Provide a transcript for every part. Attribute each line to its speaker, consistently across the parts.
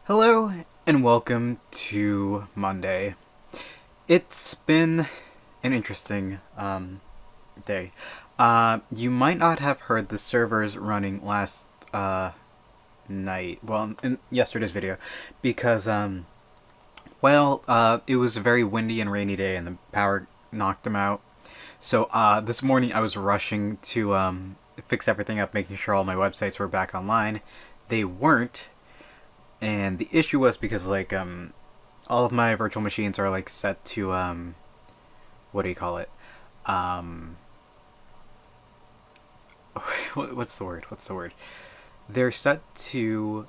Speaker 1: Hello and welcome to Monday. It's been an interesting day. You might not have heard the servers running last night. Well, in yesterday's video, because it was a very windy and rainy day, and the power knocked them out. So this morning I was rushing to fix everything up, making sure all my websites were back online. They weren't, and the issue was because all of my virtual machines are like set to what do you call it? Um, what's the word? What's the word? They're set to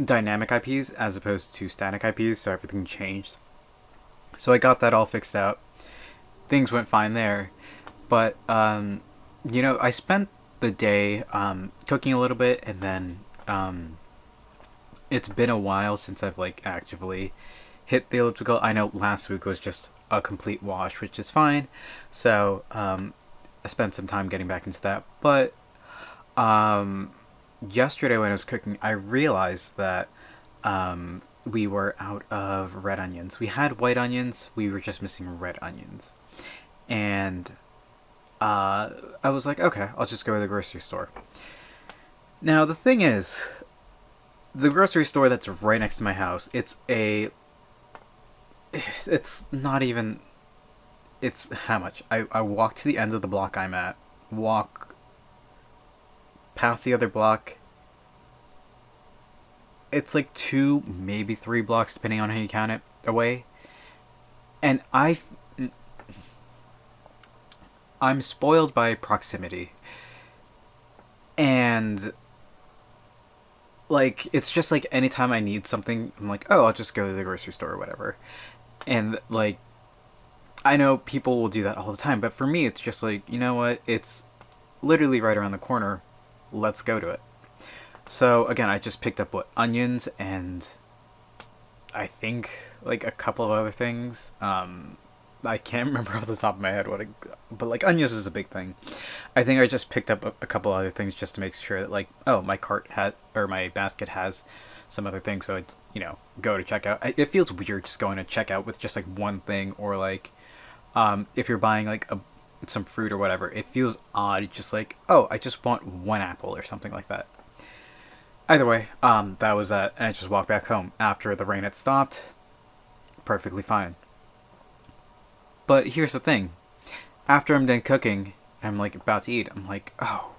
Speaker 1: dynamic IPs as opposed to static IPs, so everything changed. So I got that all fixed out. Things went fine there, but I spent the day cooking a little bit, and then it's been a while since I've like actively hit the elliptical. I know last week was just a complete wash, which is fine. So I spent some time getting back into that. But yesterday when I was cooking, I realized that we were out of red onions. We had white onions. We were just missing red onions, and I was like, okay, I'll just go to the grocery store. Now the thing is, the grocery store that's right next to my house, it's not even, it's how much? I walk to the end of the block I'm at, walk past the other block. It's like 2, maybe 3 blocks, depending on how you count it, away. And I'm spoiled by proximity. And like it's just like anytime I need something, I'm like, oh, I'll just go to the grocery store or whatever. And like I know people will do that all the time, but for me it's just like, you know what? It's literally right around the corner. Let's go to it. So again, I just picked up onions and I think like a couple of other things. I can't remember off the top of my head but like onions is a big thing. I think I just picked up a couple other things just to make sure that like, oh, my cart had, or my basket has some other things, so I go to checkout. It feels weird just going to checkout with just like one thing, or like if you're buying like some fruit or whatever, it feels odd. Just like, oh, I just want one apple or something like that. Either way, that was that, and I just walked back home after the rain had stopped. Perfectly fine. But here's the thing: after I'm done cooking, I'm like about to eat. I'm like, oh,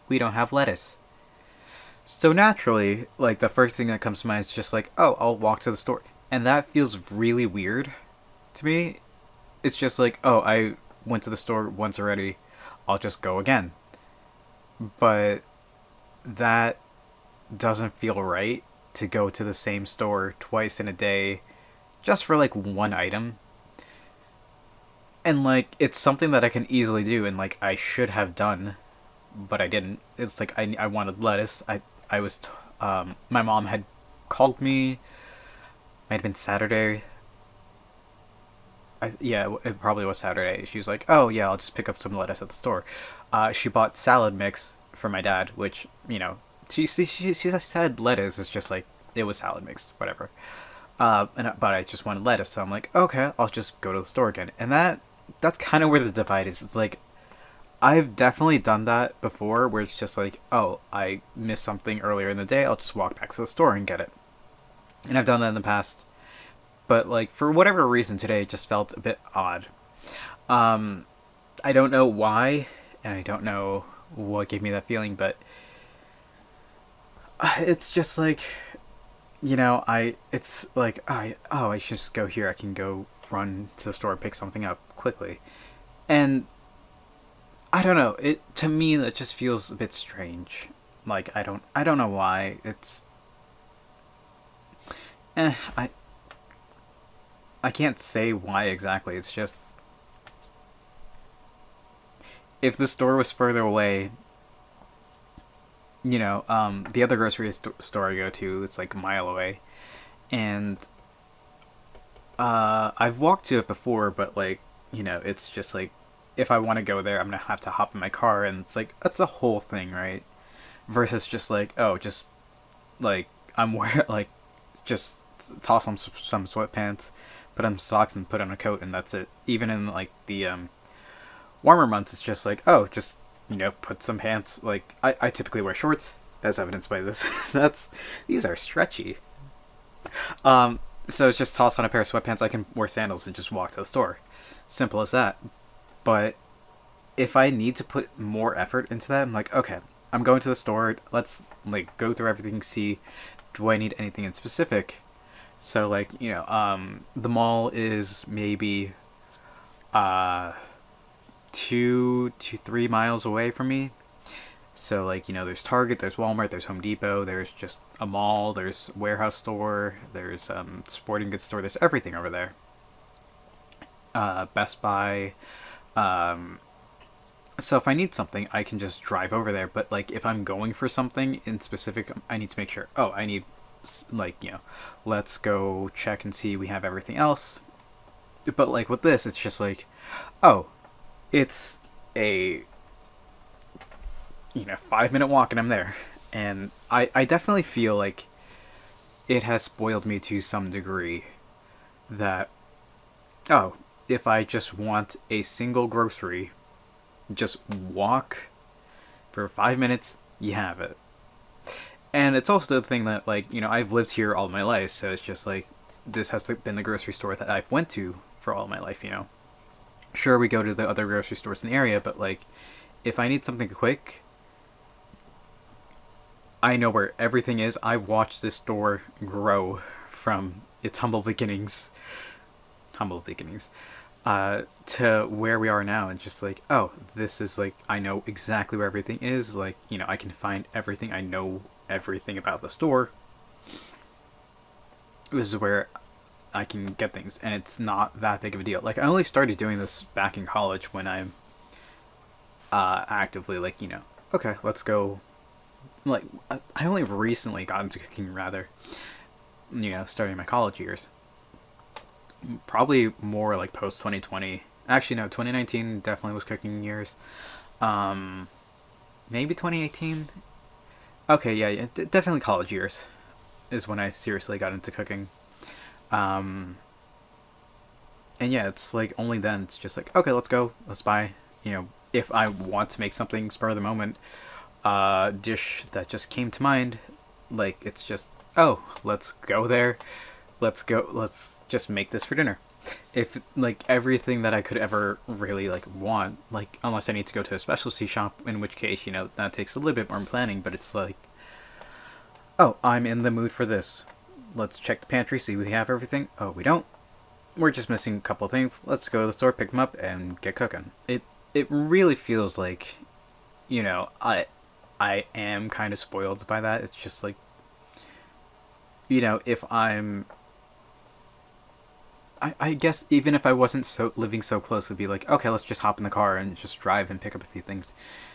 Speaker 1: we don't have lettuce. So naturally, like the first thing that comes to mind is just like, oh, I'll walk to the store, and that feels really weird to me. It's just like, oh, I went to the store once already. I'll just go again. But that doesn't feel right, to go to the same store twice in a day just for like one item. And like it's something that I can easily do, and like I should have done, but I didn't. It's like I wanted lettuce. I was my mom had called me. Might have been Saturday. Yeah, it probably was Saturday. She was like, "Oh yeah, I'll just pick up some lettuce at the store." She bought salad mix for my dad, which she said lettuce. It's just like it was salad mix, whatever. But I just wanted lettuce, so I'm like, okay, I'll just go to the store again. And that's kind of where the divide is. It's like I've definitely done that before, where it's just like, oh, I missed something earlier in the day. I'll just walk back to the store and get it. And I've done that in the past, but like for whatever reason today, it just felt a bit odd. Um, I don't know why, and I don't know what gave me that feeling, but it's just like, it's like I should just go here. I can go run to the store and pick something up quickly, and I don't know. It, to me, that just feels a bit strange. Like I don't know why. It's eh, I can't say why exactly. It's just, if the store was further away, the other grocery store I go to, it's like a mile away, and I've walked to it before, but like, it's just like, if I want to go there, I'm gonna have to hop in my car, and it's like that's a whole thing, right? Versus just like, oh, just like I'm wearing like just toss on some sweatpants, put on socks, and put on a coat, and that's it. Even in like the warmer months, it's just like, oh, just put some pants. Like I typically wear shorts, as evidenced by this. These are stretchy. So it's just toss on a pair of sweatpants. I can wear sandals and just walk to the store. Simple as that. But if I need to put more effort into that, I'm like, okay, I'm going to the store. Let's like go through everything, see, do I need anything in specific? So like, the mall is maybe 2 to 3 miles away from me. So like, there's Target, there's Walmart, there's Home Depot, there's just a mall, there's warehouse store, there's sporting goods store, there's everything over there. Best Buy. So if I need something, I can just drive over there. But like if I'm going for something in specific, I need to make sure, oh, I need like, let's go check and see we have everything else. But like with this, it's just like, oh, it's a 5-minute walk and I'm there. And I definitely feel like it has spoiled me to some degree that, oh, if I just want a single grocery, just walk for 5 minutes, you have it. And it's also the thing that, like, I've lived here all my life, so it's just like, this has been the grocery store that I've went to for all my life, Sure, we go to the other grocery stores in the area, but like, if I need something quick, I know where everything is. I've watched this store grow from its humble beginnings, to where we are now, and just like, oh, this is like, I know exactly where everything is. Like, I can find everything. I know everything about the store. This is where I can get things, and it's not that big of a deal. Like, I only started doing this back in college when I'm actively like, okay, let's go. Like, I only recently got into cooking, rather, starting my college years. Probably more like post 2020. Actually, no, 2019 definitely was cooking years. Maybe 2018. Okay, yeah, definitely college years is when I seriously got into cooking. And yeah, it's like only then it's just like, okay, let's go, let's buy. If I want to make something spur of the moment, dish that just came to mind, like it's just, oh, let's go there, let's just make this for dinner. If like everything that I could ever really like want, like unless I need to go to a specialty shop, in which case that takes a little bit more planning, but it's like, oh, I'm in the mood for this, let's check the pantry, see we have everything. Oh, we don't, we're just missing a couple things, let's go to the store, pick them up, and get cooking. It really feels like, I am kind of spoiled by that. It's just like, if I guess even if I wasn't living so close, it'd be like, okay, let's just hop in the car and just drive and pick up a few things.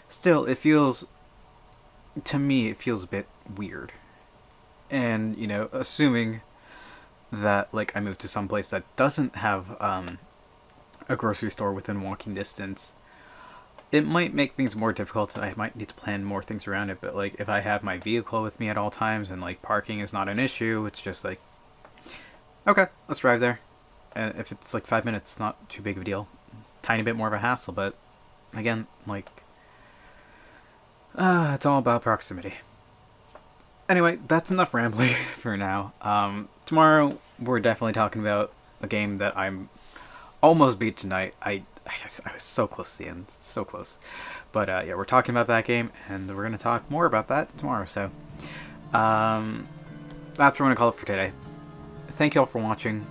Speaker 1: Still, to me, it feels a bit weird. And, assuming that, like, I moved to some place that doesn't have a grocery store within walking distance, it might make things more difficult. I might need to plan more things around it, but like if I have my vehicle with me at all times and like parking is not an issue, it's just like, okay, let's drive there. And if it's like 5 minutes, not too big of a deal. Tiny bit more of a hassle, but again, like, it's all about proximity. Anyway, that's enough rambling for now. Tomorrow we're definitely talking about a game that I'm almost beat tonight. I was so close to the end. So close. But yeah, we're talking about that game, and we're going to talk more about that tomorrow. So that's what we're going to call it for today. Thank you all for watching.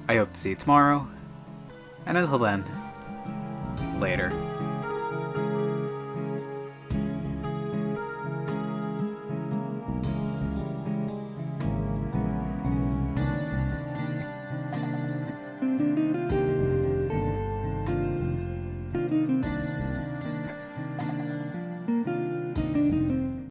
Speaker 1: I hope to see you tomorrow. And until then, later.